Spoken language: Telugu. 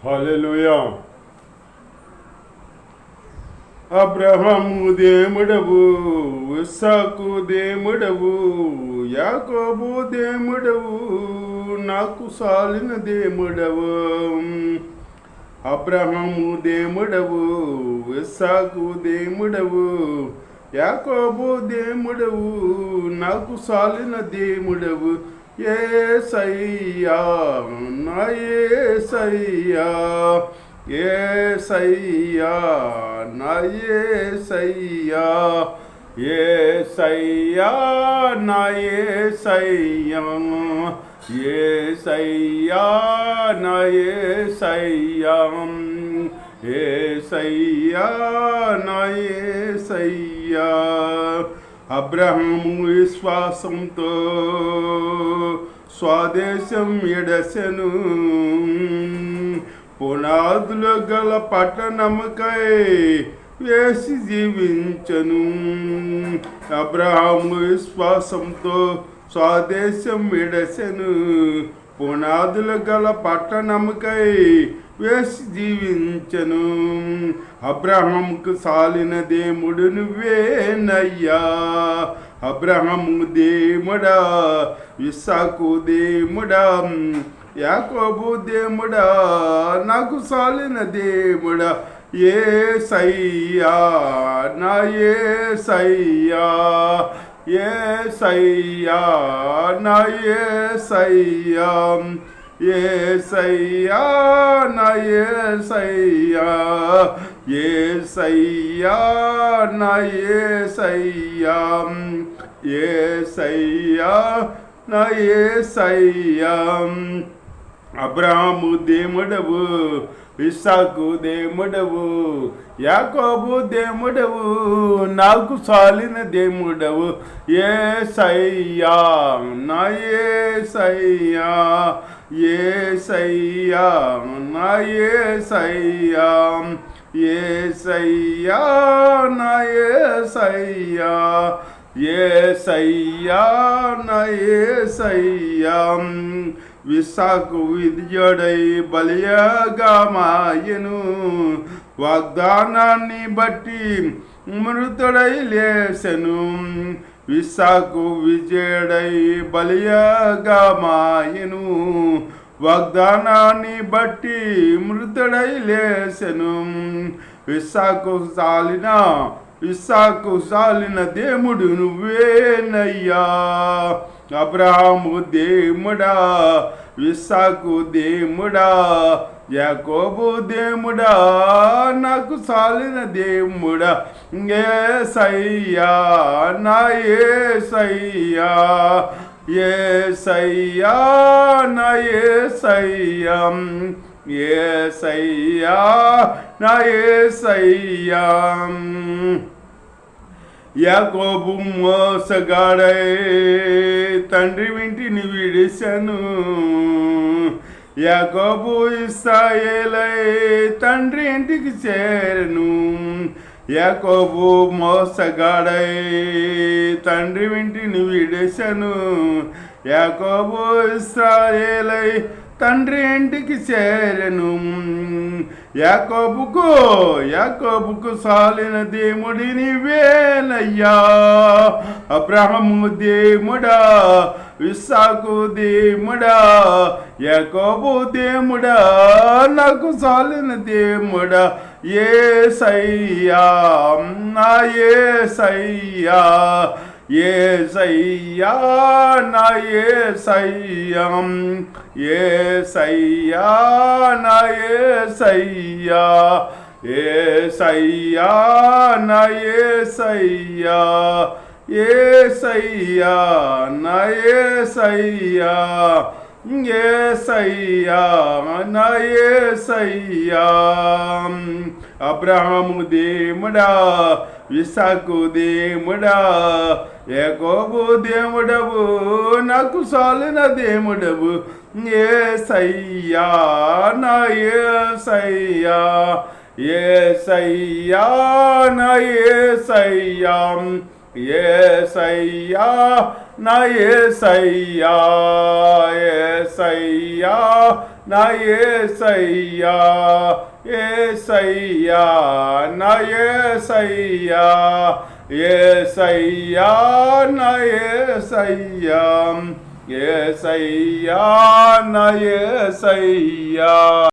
హల్లెలూయా. అబ్రహాము దేవుడవు, ఇస్సాకు దేవుడవు, యాకోబు దేవుడవు, నాకు సాలిన దేవుడవు. అబ్రహాము దేవుడవు, ఇస్సాకు దేవుడవు, యాకోబు దేవుడవు, నాకు సాలిన దేవుడవు. యేసయ్యా నా యేసయ్యా, యేసయ్యా నా యేసయ్యా, యేసయ్యా నా యేసయ్యా, యేసయ్యా నా యేసయ్యా, యేసయ్యా నా యేసయ్యా. అబ్రహాము విశ్వాసంతో స్వదేశం ఎడసెను, పునాదులు గల పట్టణముకై వేసి జీవించను. అబ్రహాము విశ్వాసంతో స్వదేశం ఎడసెను, పునాదులు గల పట్టణముకై వేసి జీవించను. అబ్రహాముకు సాలిన దేవుడు నువ్వేనయ్యా. అబ్రహాము దేవుడా, ఇస్సాకు దేవుడా, యాకోబు దేవుడా, నాకు సాలిన దేవుడా. యేసయ్యా నా యేసయ్యా, యేసయ్యా నా యేసయ్యా, యేసయ్యా నా యేసయ్యా, యేసయ్యా నా యేసయ్యా, యేసయ్యా నా యేసయ్యా. అబ్రహాము దేవుడవు, ఇస్సాకు దేవుడవు, యాకోబు దేవుడవు, నాకు సాలిన దేవుడవు. యేసయ్యా నా యేసయ్యా, యేసయ్యా నా యేసయ్యా, యేసయ్యా నా యేసయ్యా, యేసయ్యా నా యేసయ్యా. ఇస్సాకు విద్యుడై బలియగా మాయను, వాగ్దానాన్ని బట్టి మృతుడై లేసెను. ఇస్సాకు విజయుడై బలియగా మాయను, వాగ్దానాన్ని బట్టి మృతుడై లేసెను. ఇస్సాకు సాలిన దేవుడు నువ్వేనయ్యా. అబ్రహాము దేవుడా, ఇస్సాకు దేవుడా, యాకోబు దేవుడా, నాకు సాలిన దేవుడా. యేసయ్యా నా యేసయ్యా, యేసయ్యా నా యేసయ్యా, యేసయ్యా నా యేసయ్యా. యాకోబు మోసగాడై తండ్రి ఇంటిని విడిసెను, యాకోబు ఇశ్రాయేలై తండ్రి ఇంటికి చేరెను. యాకోబు మోసగాడై తండ్రి ఇంటిని విడిసెను, యాకోబు ఇశ్రాయేలై తండ్రి ఇంటికి చేరెను. యాకోబుకు సాలిన దేవుడి నీవేనయ్యా. అబ్రహాము దేవుడా, ఇస్సాకు దేవుడా, యాకోబు దేవుడా, నాకు సాలిన దేవుడా. యేసయ్యా నా యేసయ్యా, యేసయ్యా నా యేసయ్యా, యేసయ్యా నా యేసయ్యా, యేసయ్యా నా యేసయ్యా, యేసయ్యా నా యేసయ్యా, యేసయ్యా నా యేసయ్యా. అబ్రహాము దేవుడా, ఇస్సాకు దేవుడా, యాకోబు దేవుడవు, నాకు సాలిన దేవుడవు. యేసయ్యా నా యేసయ్యా, యేసయ్యా నా యేసయ్యా, యేసయ్యా నా యేసయ్యా, యేసయ్యా నా యేసయ్యా యేసయ్యా నా యేసయ్యా యేసయ్యా నా యేసయ్యా యేసయ్యా నా యేసయ్యా